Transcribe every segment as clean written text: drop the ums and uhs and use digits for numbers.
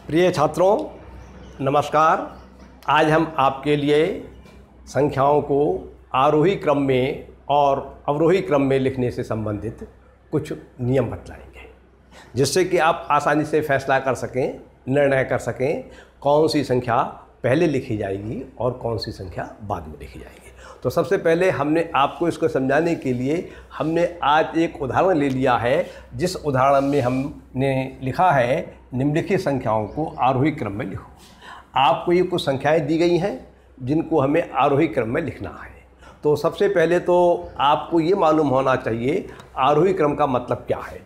प्रिय छात्रों, नमस्कार। आज हम आपके लिए संख्याओं को आरोही क्रम में और अवरोही क्रम में लिखने से संबंधित कुछ नियम बतलाएंगे, जिससे कि आप आसानी से फैसला कर सकें, निर्णय कर सकें कौन सी संख्या पहले लिखी जाएगी और कौन सी संख्या बाद में लिखी जाएगी। तो सबसे पहले हमने आपको इसको समझाने के लिए हमने आज एक उदाहरण ले लिया है, जिस उदाहरण में हमने लिखा है निम्नलिखित संख्याओं को आरोही क्रम में लिखो। आपको ये कुछ संख्याएं दी गई हैं जिनको हमें आरोही क्रम में लिखना है। तो सबसे पहले तो आपको ये मालूम होना चाहिए आरोही क्रम का मतलब क्या है।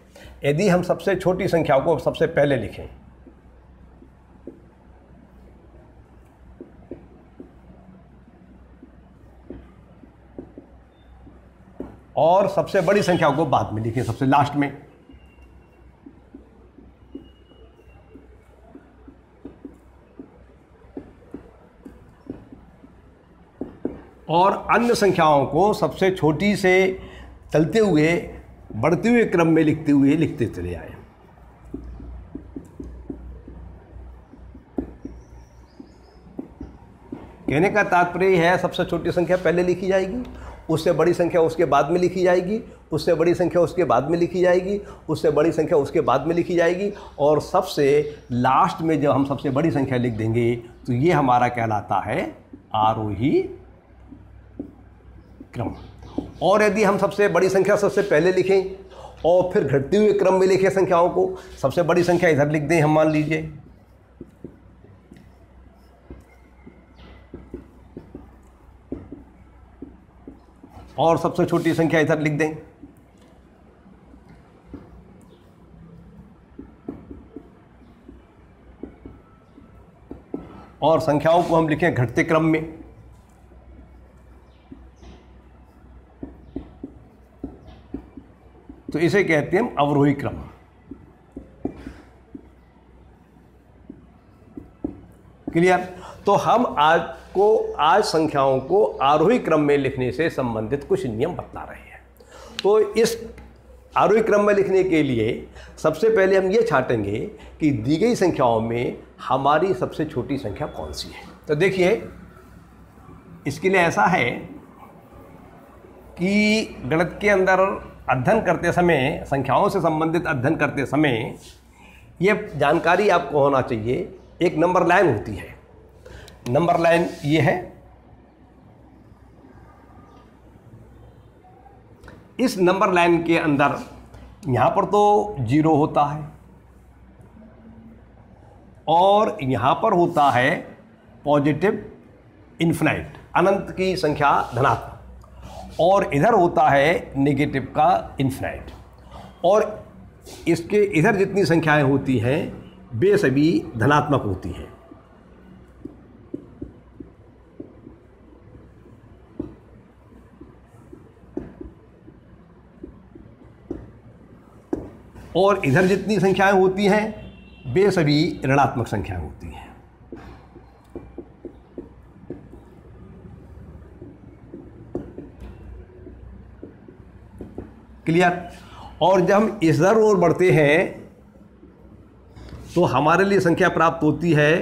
यदि हम सबसे छोटी संख्या को सबसे पहले लिखें और सबसे बड़ी संख्या को बाद में लिखें, सबसे लास्ट में, और अन्य संख्याओं को सबसे छोटी से चलते हुए बढ़ते हुए क्रम में लिखते चले आए। कहने का तात्पर्य है सबसे छोटी संख्या पहले लिखी जाएगी, उससे बड़ी संख्या उसके बाद में लिखी जाएगी, उससे बड़ी संख्या उसके बाद में लिखी जाएगी, उससे बड़ी संख्या उसके बाद में लिखी जाएगी, और सबसे लास्ट में जब हम सबसे बड़ी संख्या लिख देंगे तो ये हमारा कहलाता है आरोही क्रम। और यदि हम सबसे बड़ी संख्या सबसे पहले लिखें और फिर घटते हुए क्रम में लिखें संख्याओं को, सबसे बड़ी संख्या इधर लिख दें हम, मान लीजिए, और सबसे छोटी संख्या इधर लिख दें, और संख्याओं को हम लिखें घटते क्रम में। तो इसे कहते हैं हम अवरोही क्रम। क्लियर? तो हम आज संख्याओं को आरोही क्रम में लिखने से संबंधित कुछ नियम बता रहे हैं। तो इस आरोही क्रम में लिखने के लिए सबसे पहले हम ये छांटेंगे कि दी गई संख्याओं में हमारी सबसे छोटी संख्या कौन सी है। तो देखिए, इसके लिए ऐसा है कि गणित के अंदर अध्ययन करते समय, संख्याओं से संबंधित अध्ययन करते समय ये जानकारी आपको होना चाहिए। एक नंबर लाइन होती है, नंबर लाइन ये है। इस नंबर लाइन के अंदर यहाँ पर तो 0 होता है और यहाँ पर होता है पॉजिटिव इन्फिनाइट, अनंत की संख्या धनात्मक, और इधर होता है नेगेटिव का इन्फिनाइट। और इसके इधर जितनी संख्याएं होती हैं वे सभी धनात्मक होती हैं। और इधर जितनी संख्याएं होती हैं वे सभी ऋणात्मक संख्याएं होती हैं। क्लियर? और जब हम इधर ओर बढ़ते हैं तो हमारे लिए संख्या प्राप्त होती है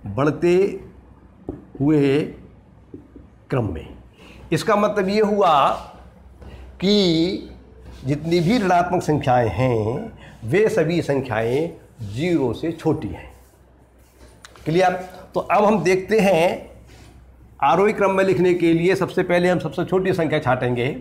बढ़ते हुए क्रम में। इसका मतलब ये हुआ कि जितनी भी ऋणात्मक संख्याएं हैं वे सभी संख्याएं 0 से छोटी हैं। क्लियर? तो अब हम देखते हैं आरोही क्रम में लिखने के लिए सबसे पहले हम सबसे छोटी संख्या छांटेंगे।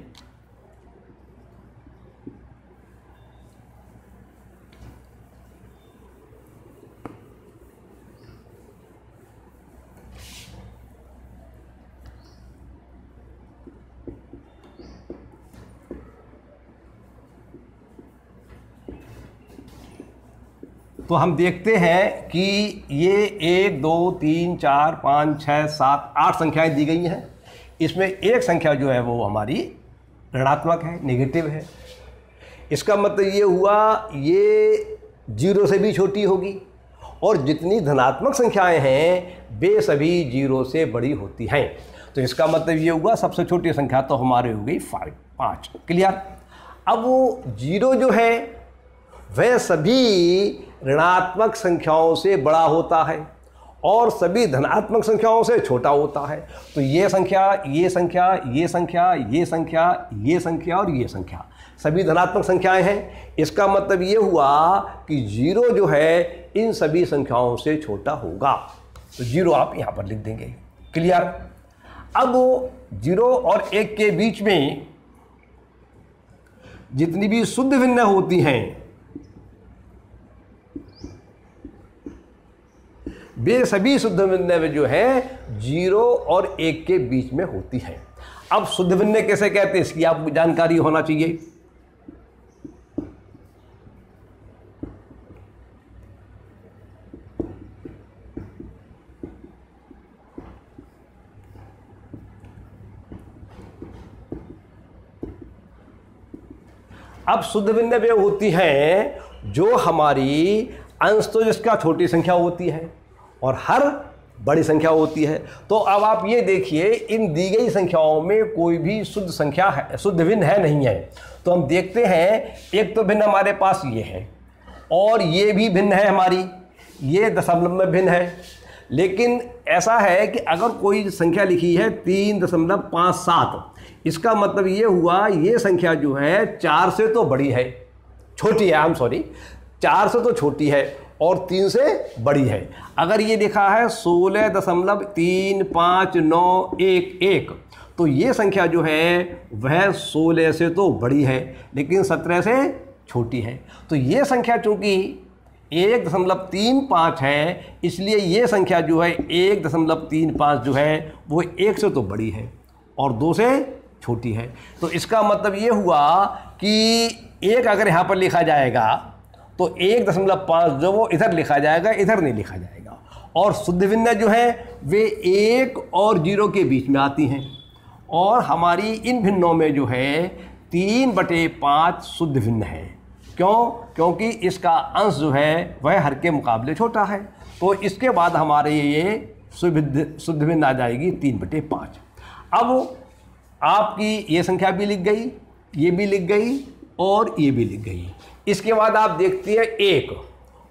तो हम देखते हैं कि ये 1 2 3 4 5 6 7 8 संख्याएं दी गई हैं। इसमें एक संख्या जो है वो हमारी ऋणात्मक है, नेगेटिव है। इसका मतलब ये हुआ ये 0 से भी छोटी होगी, और जितनी धनात्मक संख्याएं हैं वे सभी 0 से बड़ी होती हैं। तो इसका मतलब ये हुआ सबसे छोटी संख्या तो हमारी हो गई 5। क्लियर? अब वो 0 जो है वह सभी ऋणात्मक संख्याओं से बड़ा होता है और सभी धनात्मक संख्याओं से छोटा होता है। तो ये संख्या, ये संख्या, ये संख्या, ये संख्या, ये संख्या और ये संख्या सभी धनात्मक संख्याएं हैं। इसका मतलब ये हुआ कि 0 जो है इन सभी संख्याओं से छोटा होगा। तो 0 आप यहाँ पर लिख देंगे। क्लियर? अब 0 और 1 के बीच में जितनी भी शुद्ध भिन्न होती हैं वे सभी शुद्ध भिन्न जो है 0 और 1 के बीच में होती हैं। अब शुद्ध भिन्न कैसे कहते हैं इसकी आपको जानकारी होना चाहिए। अब शुद्ध भिन्न वे होती हैं जो हमारी अंश तो जिसका छोटी संख्या होती है और हर बड़ी संख्या होती है। तो अब आप ये देखिए, इन दी गई संख्याओं में कोई भी शुद्ध संख्या है, शुद्ध भिन्न है नहीं है। तो हम देखते हैं, एक तो भिन्न हमारे पास ये है और ये भी भिन्न है हमारी, ये दशमलव में भिन्न है। लेकिन ऐसा है कि अगर कोई संख्या लिखी है 3.57, इसका मतलब ये हुआ ये संख्या जो है 4 से तो बड़ी है, छोटी है, आई एम सॉरी, 4 से तो छोटी है और 3 से बड़ी है। अगर ये लिखा है 16.35911, तो ये संख्या जो है वह 16 से तो बड़ी है लेकिन 17 से छोटी है। तो ये संख्या चूंकि 1.35 है, इसलिए ये संख्या जो है 1.35 जो है वो 1 से तो बड़ी है और 2 से छोटी है। तो इसका मतलब ये हुआ कि 1 अगर यहाँ पर लिखा जाएगा तो 1.5 जो वो इधर लिखा जाएगा, इधर नहीं लिखा जाएगा। और शुद्ध भिन्न जो है वे 1 और 0 के बीच में आती हैं और हमारी इन भिन्नों में जो है 3/5 शुद्ध भिन्न है। क्यों? क्योंकि इसका अंश जो है वह हर के मुकाबले छोटा है। तो इसके बाद हमारे ये शुद्ध भिन्न आ जाएगी 3/5। अब आपकी ये संख्या भी लिख गई, ये भी लिख गई और ये भी लिख गई। इसके बाद आप देखती है 1,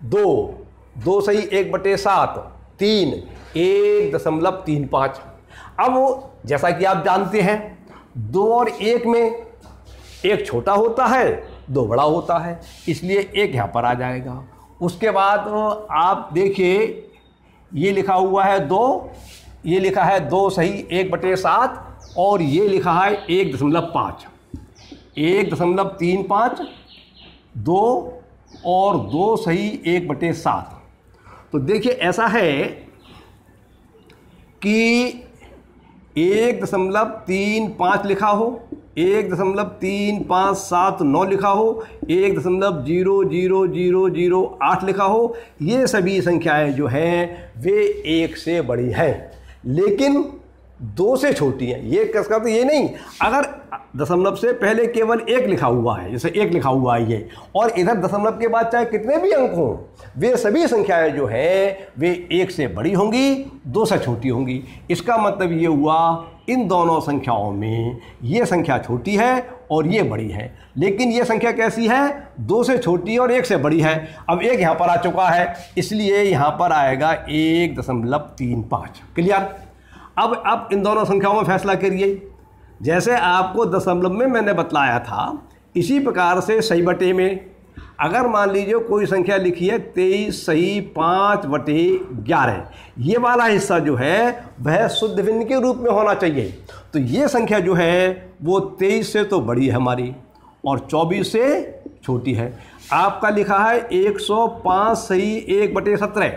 2 सही 1/7, 3, 1.35। अब जैसा कि आप जानते हैं 2 और 1 में 1 छोटा होता है, 2 बड़ा होता है, इसलिए 1 यहाँ पर आ जाएगा। उसके बाद आप देखिए ये लिखा हुआ है 2, ये लिखा है 2 सही 1/7 और ये लिखा है 1.5, 1.35, 2 और 2 सही 1/7। तो देखिए ऐसा है कि 1.35 लिखा हो, 1.3579 लिखा हो, 1.00008 लिखा हो, ये सभी संख्याएं जो हैं वे 1 से बड़ी हैं लेकिन 2 से छोटी हैं। ये किसका? तो ये नहीं, अगर दशमलव से पहले केवल 1 लिखा हुआ है, जैसे 1 लिखा हुआ है ये, और इधर दशमलव के बाद चाहे कितने भी अंक हों, वे सभी संख्याएं जो हैं वे 1 से बड़ी होंगी, 2 से छोटी होंगी। इसका मतलब ये हुआ इन दोनों संख्याओं में ये संख्या छोटी है और ये बड़ी है। लेकिन ये संख्या कैसी है? 2 से छोटी और 1 से बड़ी है। अब 1 यहाँ पर आ चुका है, इसलिए यहाँ पर आएगा 1.35। क्लियर? अब आप इन दोनों संख्याओं में फैसला करिए। जैसे आपको दशमलव में मैंने बतलाया था, इसी प्रकार से सही बटे में अगर मान लीजिए कोई संख्या लिखी है 23 सही 5/11, ये वाला हिस्सा जो है वह शुद्ध भिन्न के रूप में होना चाहिए। तो ये संख्या जो है वो 23 से तो बड़ी है हमारी और 24 से छोटी है। आपका लिखा है 105 सही 1/17,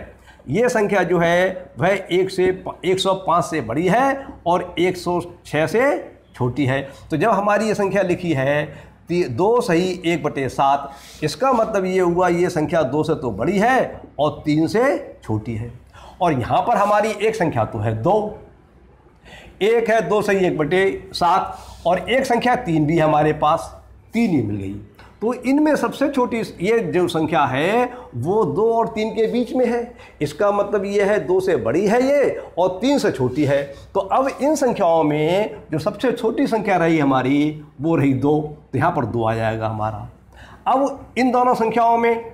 ये संख्या जो है वह 105 से बड़ी है और 106 से छोटी है। तो जब हमारी ये संख्या लिखी है 2 सही 1/7, इसका मतलब ये हुआ ये संख्या 2 से तो बड़ी है और 3 से छोटी है। और यहाँ पर हमारी एक संख्या तो है 2, एक है 2 सही 1/7 और एक संख्या 3 भी है हमारे पास, 3 ही मिल गई। तो इनमें सबसे छोटी ये जो संख्या है वो 2 और 3 के बीच में है। इसका मतलब ये है 2 से बड़ी है ये और 3 से छोटी है। तो अब इन संख्याओं में जो सबसे छोटी संख्या रही हमारी वो रही 2, तो यहाँ पर 2 आ जाएगा हमारा। अब इन दोनों संख्याओं में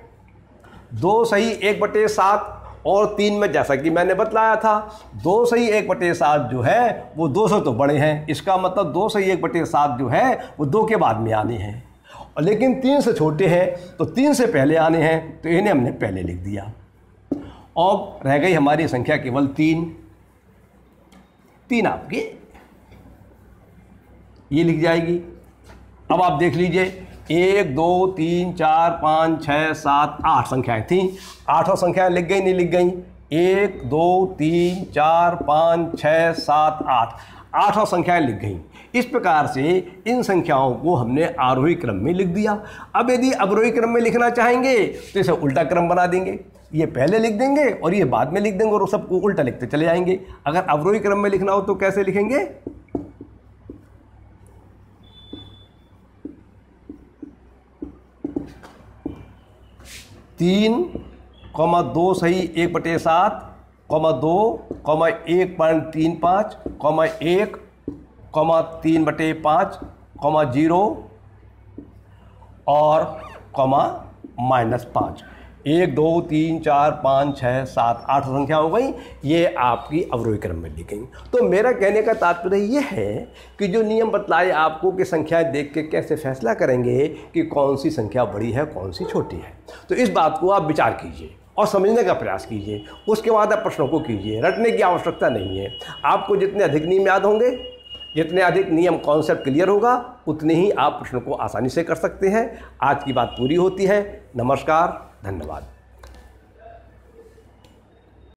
2 सही 1/7 और 3 में जैसा कि मैंने बतलाया था 2 सही 1/7 जो है वो 2 से तो बड़े हैं, इसका मतलब 2 सही 1/7 जो है वो 2 के बाद में आने हैं, और लेकिन 3 से छोटे हैं तो 3 से पहले आने हैं, तो इन्हें हमने पहले लिख दिया। और रह गई हमारी संख्या केवल 3 आपकी ये लिख जाएगी। अब आप देख लीजिए 1 2 3 4 5 6 7 8 संख्याएं थी, 8 संख्याएं लिख गई नहीं लिख गई? 1 2 3 4 5 6 7 8 संख्याएं लिख गई। इस प्रकार से इन संख्याओं को हमने आरोही क्रम में लिख दिया। अब यदि अवरोही क्रम में लिखना चाहेंगे तो इसे उल्टा क्रम बना देंगे, ये पहले लिख देंगे और ये बाद में लिख देंगे और सबको उल्टा लिखते चले जाएंगे। अगर अवरोही क्रम में लिखना हो तो कैसे लिखेंगे? 3, 2 सही 1/7, 2, 1.35, 1, 3/5, 0 और -5। 1 2 3 4 5 6 7 8 संख्या हो गई, ये आपकी अवरोही क्रम में लिख गई। तो मेरा कहने का तात्पर्य ये है कि जो नियम बतलाए आपको कि संख्याएं देख के कैसे फैसला करेंगे कि कौन सी संख्या बड़ी है कौन सी छोटी है, तो इस बात को आप विचार कीजिए और समझने का प्रयास कीजिए। उसके बाद आप प्रश्नों को कीजिए, रटने की आवश्यकता नहीं है। आपको जितने अधिक नियम याद होंगे, जितने अधिक नियम कॉन्सेप्ट क्लियर होगा, उतने ही आप प्रश्नों को आसानी से कर सकते हैं। आज की बात पूरी होती है। नमस्कार, धन्यवाद।